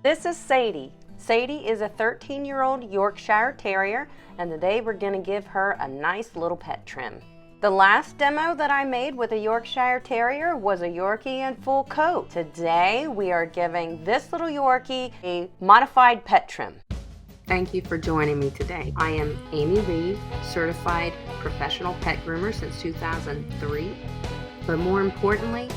This is Sadie. Sadie is a 13-year-old Yorkshire Terrier, and today we're going to give her a nice little pet trim. The last demo that I made with a Yorkshire Terrier was a Yorkie in full coat. Today we are giving this little Yorkie a modified pet trim. Thank you for joining me today. I am Amy Lee, certified professional pet groomer since 2003, but more importantly,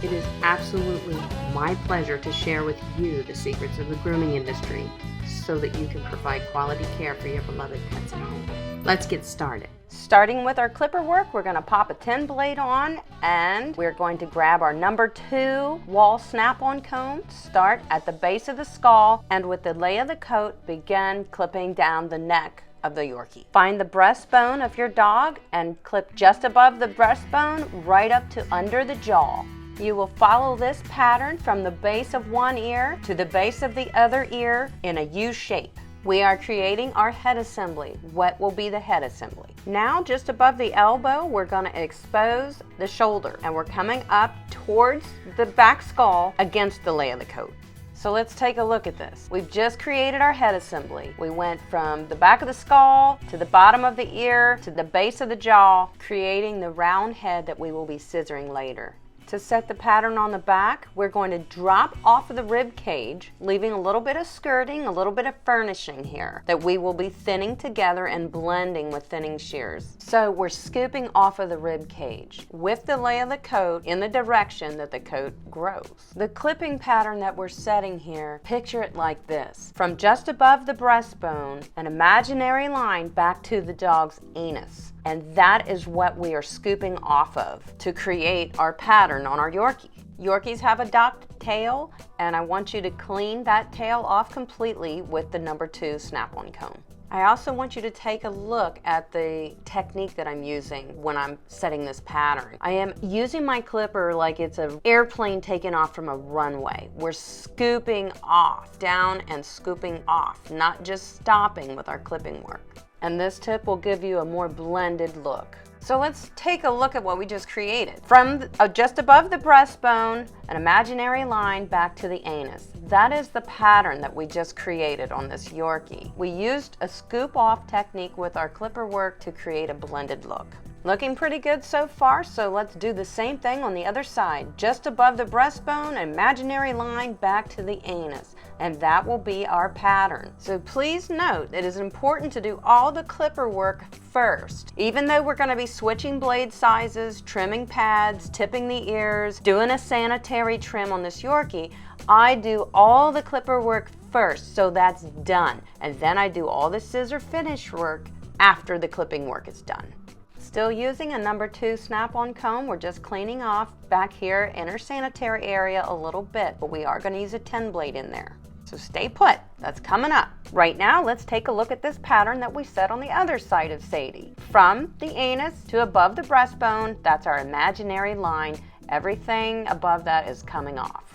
it is absolutely my pleasure to share with you the secrets of the grooming industry so that you can provide quality care for your beloved pets at home. Let's get started. Starting with our clipper work, we're going to pop a 10 blade on, and we're going to grab our number 2 wall snap-on comb, start at the base of the skull, and with the lay of the coat, begin clipping down the neck of the Yorkie. Find the breastbone of your dog and clip just above the breastbone right up to under the jaw. You will follow this pattern from the base of one ear to the base of the other ear in a U shape. We are creating our head assembly. What will be the head assembly? Now, just above the elbow, we're going to expose the shoulder, and we're coming up towards the back skull against the lay of the coat. So let's take a look at this. We've just created our head assembly. We went from the back of the skull to the bottom of the ear to the base of the jaw, creating the round head that we will be scissoring later. To set the pattern on the back, we're going to drop off of the rib cage, leaving a little bit of skirting, a little bit of furnishing here that we will be thinning together and blending with thinning shears. So we're scooping off of the rib cage with the lay of the coat in the direction that the coat grows. The clipping pattern that we're setting here, picture it like this. From just above the breastbone, an imaginary line back to the dog's anus. And that is what we are scooping off of to create our pattern on our Yorkie. Yorkies have a docked tail, and I want you to clean that tail off completely with the number 2 snap-on comb. I also want you to take a look at the technique that I'm using when I'm setting this pattern. I am using my clipper like it's an airplane taking off from a runway. We're scooping off, down and scooping off, not just stopping with our clipping work. And this tip will give you a more blended look. So let's take a look at what we just created. From just above the breastbone, an imaginary line back to the anus. That is the pattern that we just created on this Yorkie. We used a scoop off technique with our clipper work to create a blended look. Looking pretty good so far, so let's do the same thing on the other side. Just above the breastbone, an imaginary line back to the anus, and that will be our pattern. So please note, it is important to do all the clipper work first. Even though we're going to be switching blade sizes, trimming pads, tipping the ears, doing a sanitary trim on this Yorkie, I do all the clipper work first, so that's done. And then I do all the scissor finish work after the clipping work is done. Still using a number 2 snap-on comb. We're just cleaning off back here in our sanitary area a little bit, but we are going to use a 10 blade in there. So stay put, that's coming up. Right now, let's take a look at this pattern that we set on the other side of Sadie. From the anus to above the breastbone, that's our imaginary line. Everything above that is coming off.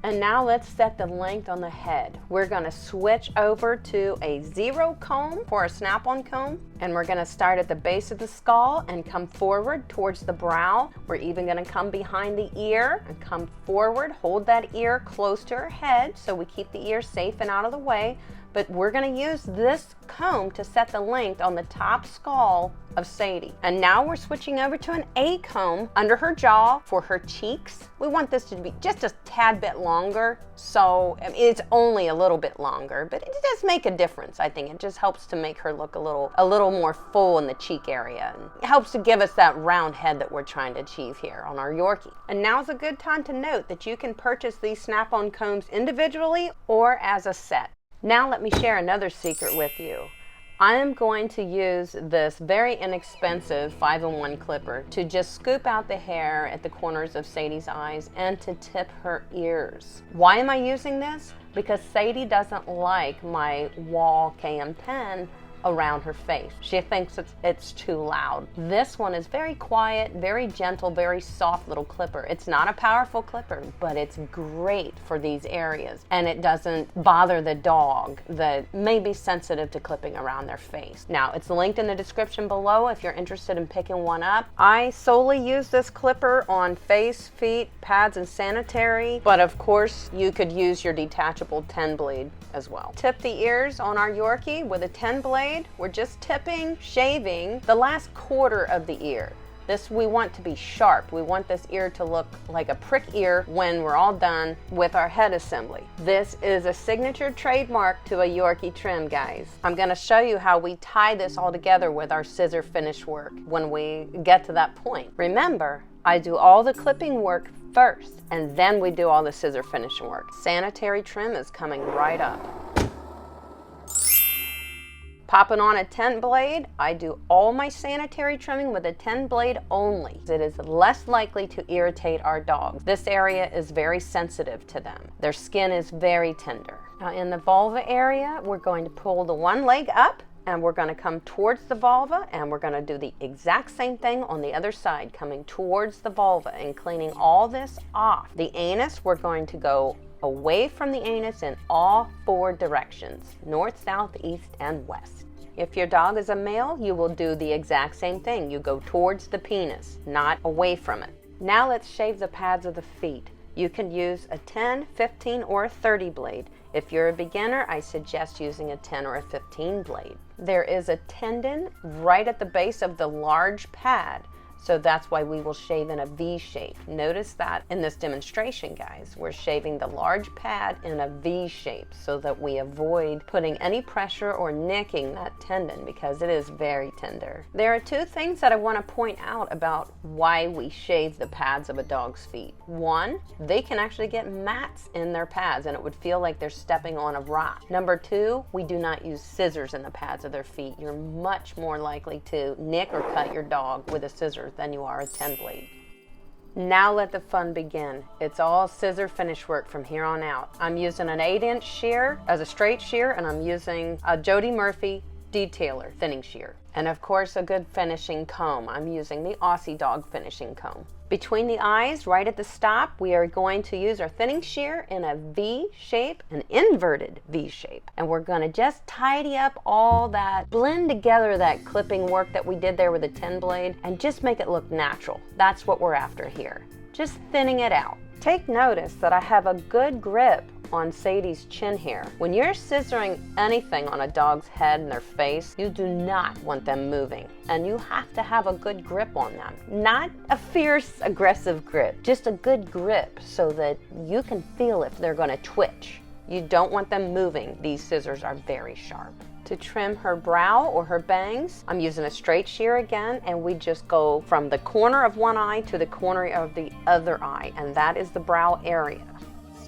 And now let's set the length on the head. We're going to switch over to a 0 comb for a snap-on comb, and we're going to start at the base of the skull and come forward towards the brow. We're even going to come behind the ear and come forward, hold that ear close to her head so we keep the ear safe and out of the way. But we're going to use this comb to set the length on the top skull of Sadie. And now we're switching over to an A comb under her jaw for her cheeks. We want this to be just a tad bit longer, so it's only a little bit longer, but it does make a difference. I think it just helps to make her look a little more full in the cheek area, and it helps to give us that round head that we're trying to achieve here on our Yorkie. And now's a good time to note that you can purchase these snap-on combs individually or as a set. Now let me share another secret with you. I am going to use this very inexpensive 5-in-1 clipper to just scoop out the hair at the corners of Sadie's eyes and to tip her ears. Why am I using this? Because Sadie doesn't like my wall KM10 around her face. She thinks it's too loud. This one is very quiet, very gentle, very soft little clipper. It's not a powerful clipper, but it's great for these areas, and it doesn't bother the dog that may be sensitive to clipping around their face. Now, it's linked in the description below if you're interested in picking one up. I solely use this clipper on face, feet, pads, and sanitary, but of course you could use your detachable 10 blade as well. Tip the ears on our Yorkie with a 10 blade. We're just tipping, shaving the last quarter of the ear. This we want to be sharp. We want this ear to look like a prick ear when we're all done with our head assembly. This is a signature trademark to a Yorkie trim, guys. I'm gonna show you how we tie this all together with our scissor finish work when we get to that point. Remember, I do all the clipping work first, and then we do all the scissor finishing work. Sanitary trim is coming right up. Popping on a 10 blade, I do all my sanitary trimming with a 10 blade only. It is less likely to irritate our dogs. This area is very sensitive to them. Their skin is very tender. Now in the vulva area, we're going to pull the one leg up, and we're going to come towards the vulva, and we're going to do the exact same thing on the other side, coming towards the vulva and cleaning all this off. The anus, we're going to go away from the anus in all 4 directions, north, south, east, and west. If your dog is a male, you will do the exact same thing. You go towards the penis, not away from it. Now let's shave the pads of the feet. You can use a 10, 15, or a 30 blade. If you're a beginner, I suggest using a 10 or a 15 blade. There is a tendon right at the base of the large pad, so that's why we will shave in a V shape. Notice that in this demonstration, guys, we're shaving the large pad in a V shape so that we avoid putting any pressure or nicking that tendon because it is very tender. There are 2 things that I want to point out about why we shave the pads of a dog's feet. One, they can actually get mats in their pads and it would feel like they're stepping on a rock. Number 2, we do not use scissors in the pads of their feet. You're much more likely to nick or cut your dog with a scissor than you are a 10 blade. Now let the fun begin. It's all scissor finish work from here on out. I'm using an 8-inch shear as a straight shear, and I'm using a Jody Murphy detailer thinning shear. And of course a good finishing comb. I'm using the Aussie Dog finishing comb. Between the eyes, right at the stop, we are going to use our thinning shear in a V shape, an inverted V shape. And we're gonna just tidy up all that, blend together that clipping work that we did there with a 10 blade and just make it look natural. That's what we're after here. Just thinning it out. Take notice that I have a good grip on Sadie's chin hair. When you're scissoring anything on a dog's head and their face, you do not want them moving, and you have to have a good grip on them. Not a fierce, aggressive grip, just a good grip so that you can feel if they're going to twitch. You don't want them moving. These scissors are very sharp. To trim her brow or her bangs, I'm using a straight shear again, and we just go from the corner of one eye to the corner of the other eye, and that is the brow area.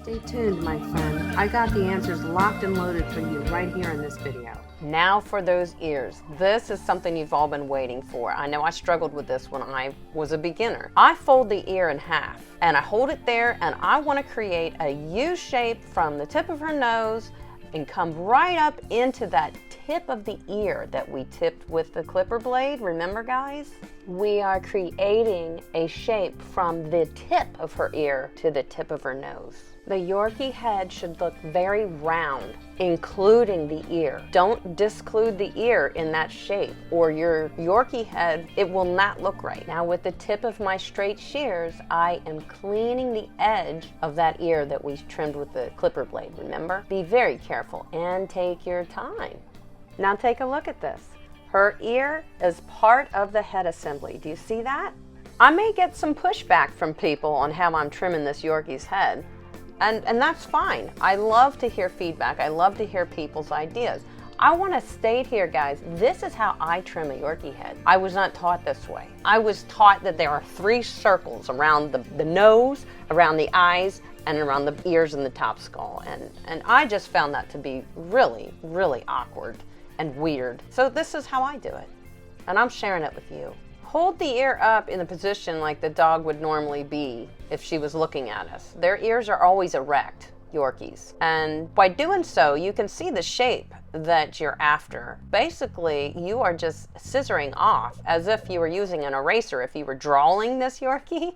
Stay tuned, my friend. I got the answers locked and loaded for you right here in this video. Now for those ears. This is something you've all been waiting for. I know I struggled with this when I was a beginner. I fold the ear in half, and I hold it there, and I want to create a U shape from the tip of her nose and come right up into that tip of the ear that we tipped with the clipper blade. Remember, guys? We are creating a shape from the tip of her ear to the tip of her nose. The Yorkie head should look very round, including the ear. Don't disclude the ear in that shape, or your Yorkie head, it will not look right. Now with the tip of my straight shears, I am cleaning the edge of that ear that we trimmed with the clipper blade, remember? Be very careful and take your time. Now take a look at this. Her ear is part of the head assembly. Do you see that? I may get some pushback from people on how I'm trimming this Yorkie's head. And that's fine. I love to hear feedback. I love to hear people's ideas. I want to state here, guys, this is how I trim a Yorkie head. I was not taught this way. I was taught that there are 3 circles around the nose, around the eyes, and around the ears and the top skull. And I just found that to be really, really awkward and weird. So this is how I do it. And I'm sharing it with you. Hold the ear up in the position like the dog would normally be if she was looking at us. Their ears are always erect. Yorkies. And by doing so, you can see the shape that you're after. Basically, you are just scissoring off as if you were using an eraser. If you were drawing this Yorkie,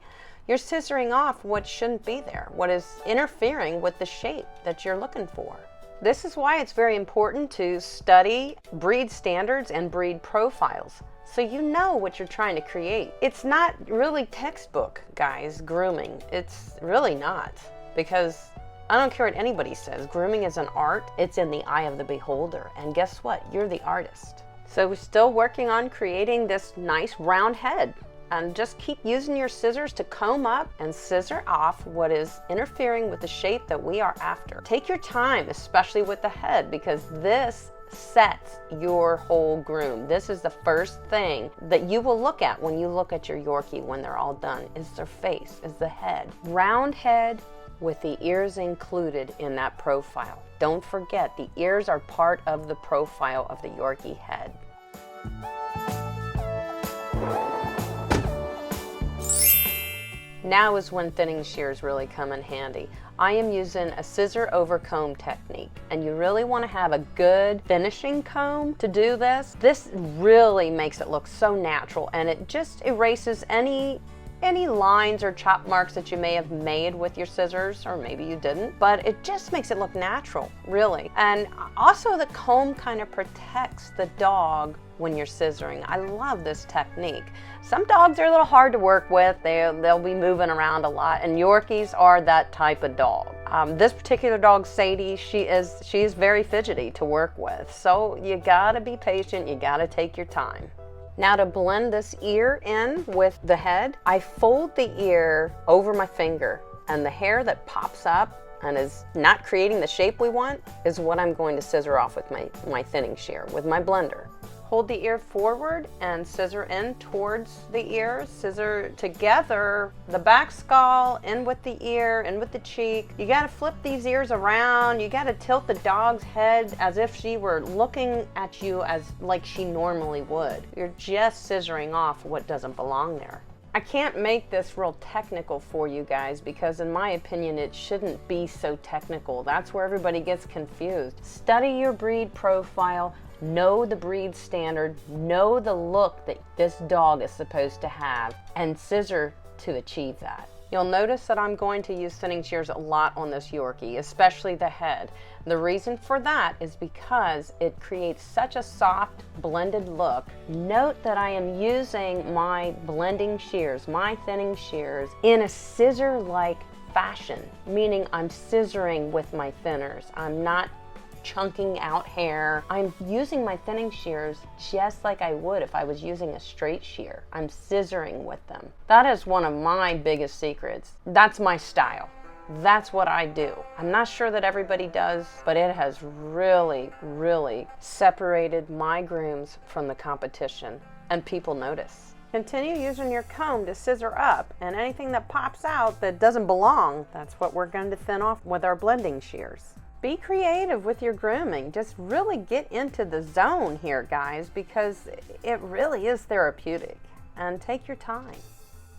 you're scissoring off what shouldn't be there, what is interfering with the shape that you're looking for. This is why it's very important to study breed standards and breed profiles, so you know what you're trying to create. It's not really textbook, guys, grooming. It's really not, because I don't care what anybody says, grooming is an art. It's in the eye of the beholder, and guess what? You're the artist. So we're still working on creating this nice round head. And just keep using your scissors to comb up and scissor off what is interfering with the shape that we are after. Take your time, especially with the head, because this sets your whole groom. This is the first thing that you will look at when you look at your Yorkie when they're all done, is their face, is the head. Round head with the ears included in that profile. Don't forget, the ears are part of the profile of the Yorkie head. Now is when thinning shears really come in handy. I am using a scissor over comb technique, and you really want to have a good finishing comb to do this. This really makes it look so natural, and it just erases any lines or chop marks that you may have made with your scissors, or maybe you didn't, but it just makes it look natural, really. And also the comb kind of protects the dog when you're scissoring. I love this technique. Some dogs are a little hard to work with. They'll be moving around a lot, and Yorkies are that type of dog. This particular dog, Sadie, she is very fidgety to work with, so you gotta be patient, you gotta take your time. Now to blend this ear in with the head, I fold the ear over my finger, and the hair that pops up and is not creating the shape we want is what I'm going to scissor off with my thinning shear, with my blender. Hold the ear forward and scissor in towards the ear. Scissor together the back skull, in with the ear, in with the cheek. You gotta flip these ears around. You gotta tilt the dog's head as if she were looking at you like she normally would. You're just scissoring off what doesn't belong there. I can't make this real technical for you guys because in my opinion it shouldn't be so technical. That's where everybody gets confused. Study your breed profile. Know the breed standard, know the look that this dog is supposed to have, and scissor to achieve that. You'll notice that I'm going to use thinning shears a lot on this Yorkie, especially the head. The reason for that is because it creates such a soft, blended look. Note that I am using my blending shears, my thinning shears, in a scissor-like fashion, meaning I'm scissoring with my thinners. I'm not chunking out hair. I'm using my thinning shears just like I would if I was using a straight shear. I'm scissoring with them. That is one of my biggest secrets. That's my style. That's what I do. I'm not sure that everybody does, but it has really, really separated my grooms from the competition, and people notice. Continue using your comb to scissor up, and anything that pops out that doesn't belong, that's what we're going to thin off with our blending shears. Be creative with your grooming. Just really get into the zone here, guys, because it really is therapeutic. And take your time.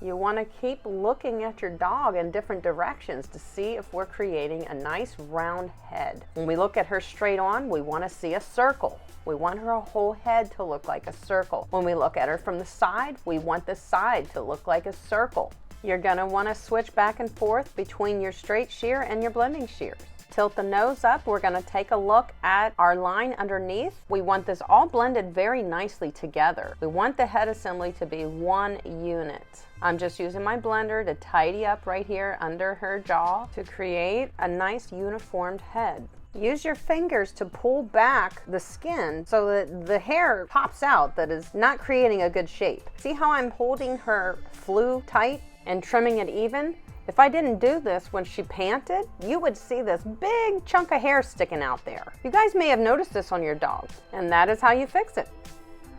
You want to keep looking at your dog in different directions to see if we're creating a nice round head. When we look at her straight on, we want to see a circle. We want her whole head to look like a circle. When we look at her from the side, we want the side to look like a circle. You're going to want to switch back and forth between your straight shear and your blending shears. Tilt the nose up. We're going to take a look at our line underneath. We want this all blended very nicely together. We want the head assembly to be one unit. I'm just using my blender to tidy up right here under her jaw to create a nice uniformed head. Use your fingers to pull back the skin so that the hair pops out that is not creating a good shape. See how I'm holding her flue tight and trimming it even? If I didn't do this when she panted, you would see this big chunk of hair sticking out there. You guys may have noticed this on your dog, and that is how you fix it.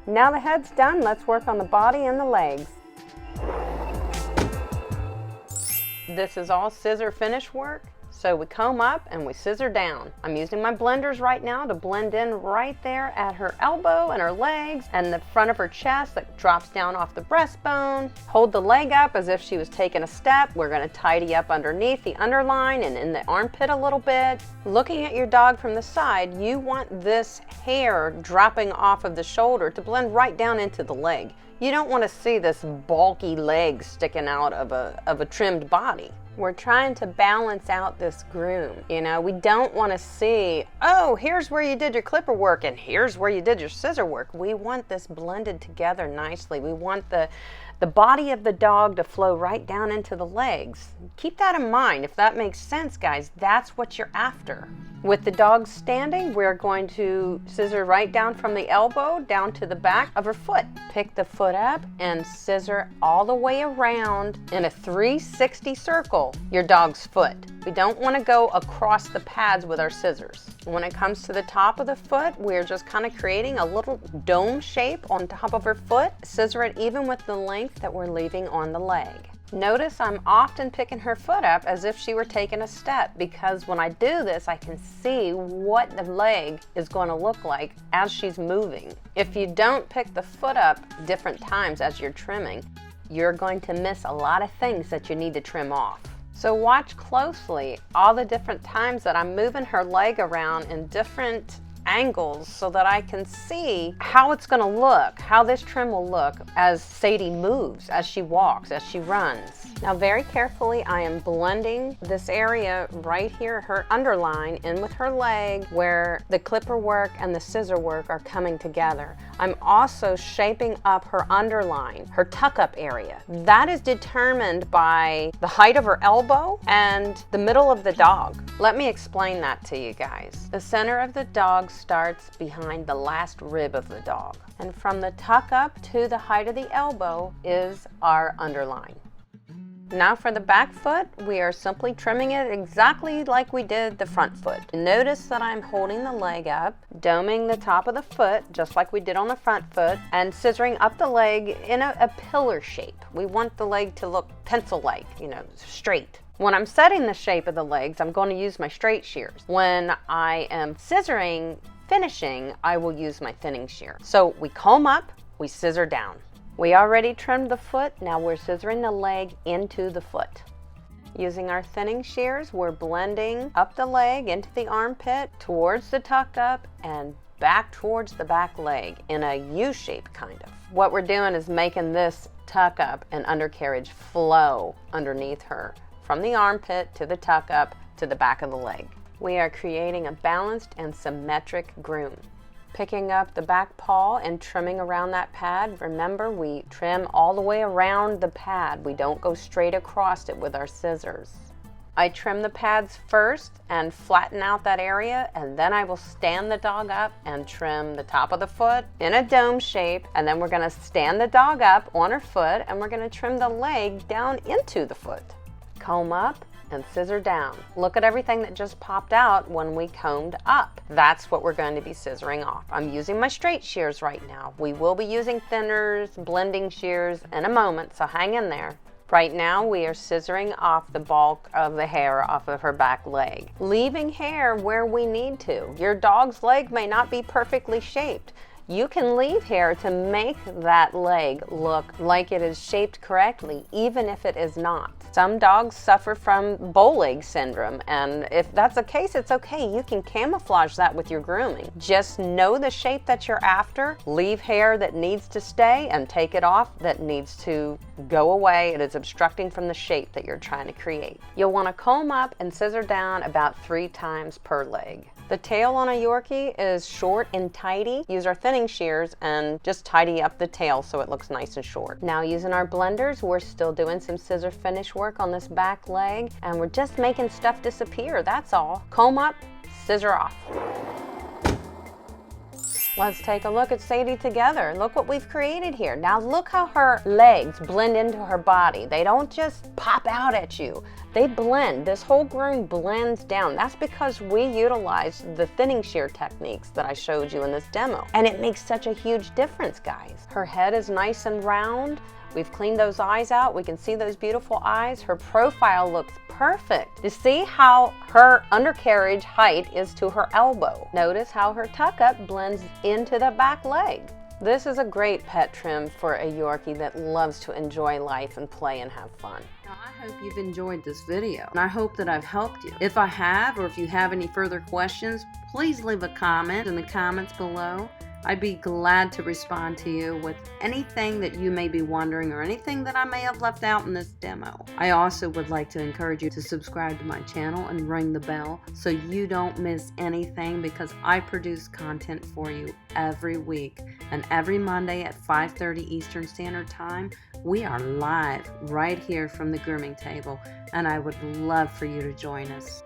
Now the head's done, let's work on the body and the legs. This is all scissor finish work, So we comb up and we scissor down. I'm using my blenders right now to blend in right there at her elbow and her legs and the front of her chest that drops down off the breastbone. Hold the leg up as if she was taking a step. We're going to tidy up underneath the underline and in the armpit a little bit. Looking at your dog from the side, you want this hair dropping off of the shoulder to blend right down into the leg. You don't want to see this bulky leg sticking out of a trimmed body. We're trying to balance out this groom. You know, we don't want to see, oh, here's where you did your clipper work and here's where you did your scissor work. We want this blended together nicely. We want the body of the dog to flow right down into the legs. Keep that in mind. If that makes sense, guys, that's what you're after. With the dog standing, we're going to scissor right down from the elbow down to the back of her foot. Pick the foot up and scissor all the way around in a 360 circle your dog's foot. We don't want to go across the pads with our scissors. When it comes to the top of the foot, we're just kind of creating a little dome shape on top of her foot. Scissor it even with the length that we're leaving on the leg. Notice I'm often picking her foot up as if she were taking a step, because when I do this, I can see what the leg is going to look like as she's moving. If you don't pick the foot up different times as you're trimming, you're going to miss a lot of things that you need to trim off. So watch closely all the different times that I'm moving her leg around in different angles so that I can see how it's going to look, how this trim will look as Sadie moves, as she walks, as she runs. Now very carefully I am blending this area right here, her underline, in with her leg where the clipper work and the scissor work are coming together. I'm also shaping up her underline, her tuck-up area. That is determined by the height of her elbow and the middle of the dog. Let me explain that to you guys. The center of the dog starts behind the last rib of the dog. And from the tuck-up to the height of the elbow is our underline. Now for the back foot, we are simply trimming it exactly like we did the front foot. Notice that I'm holding the leg up, doming the top of the foot, just like we did on the front foot, and scissoring up the leg in a pillar shape. We want the leg to look pencil-like, you know, straight. When I'm setting the shape of the legs, I'm going to use my straight shears. When I am scissoring, finishing, I will use my thinning shear. So we comb up, we scissor down. We already trimmed the foot, now we're scissoring the leg into the foot. Using our thinning shears, we're blending up the leg into the armpit, towards the tuck up, and back towards the back leg in a U shape kind of. What we're doing is making this tuck up and undercarriage flow underneath her, from the armpit to the tuck up to the back of the leg. We are creating a balanced and symmetric groom. Picking up the back paw and trimming around that pad. Remember, we trim all the way around the pad. We don't go straight across it with our scissors. I trim the pads first and flatten out that area, and then I will stand the dog up and trim the top of the foot in a dome shape, and then we're going to stand the dog up on her foot and we're going to trim the leg down into the foot. Comb up and scissor down. Look at everything that just popped out when we combed up. That's what we're going to be scissoring off. I'm using my straight shears right now. We will be using thinners, blending shears in a moment, so hang in there. Right now we are scissoring off the bulk of the hair off of her back leg, leaving hair where we need to. Your dog's leg may not be perfectly shaped. You can leave hair to make that leg look like it is shaped correctly, even if it is not. Some dogs suffer from bow leg syndrome, and if that's the case, it's okay. You can camouflage that with your grooming. Just know the shape that you're after, leave hair that needs to stay, and take it off that needs to go away. It is obstructing from the shape that you're trying to create. You'll want to comb up and scissor down about 3 times per leg. The tail on a Yorkie is short and tidy. Use our thinning shears and just tidy up the tail so it looks nice and short. Now using our blenders, we're still doing some scissor finish work on this back leg, and we're just making stuff disappear, that's all. Comb up, scissor off. Let's take a look at Sadie together. Look what we've created here. Now look how her legs blend into her body. They don't just pop out at you. They blend. This whole groom blends down. That's because we utilize the thinning shear techniques that I showed you in this demo. And it makes such a huge difference, guys. Her head is nice and round. We've cleaned those eyes out. We can see those beautiful eyes. Her profile looks perfect. To see how her undercarriage height is to her elbow. Notice how her tuck up blends into the back leg. This is a great pet trim for a Yorkie that loves to enjoy life and play and have fun. Now, I hope you've enjoyed this video, and I hope that I've helped you. If I have, or if you have any further questions, please leave a comment in the comments below. I'd be glad to respond to you with anything that you may be wondering or anything that I may have left out in this demo. I also would like to encourage you to subscribe to my channel and ring the bell so you don't miss anything, because I produce content for you every week. And every Monday at 5:30 Eastern Standard Time, we are live right here from the grooming table, and I would love for you to join us.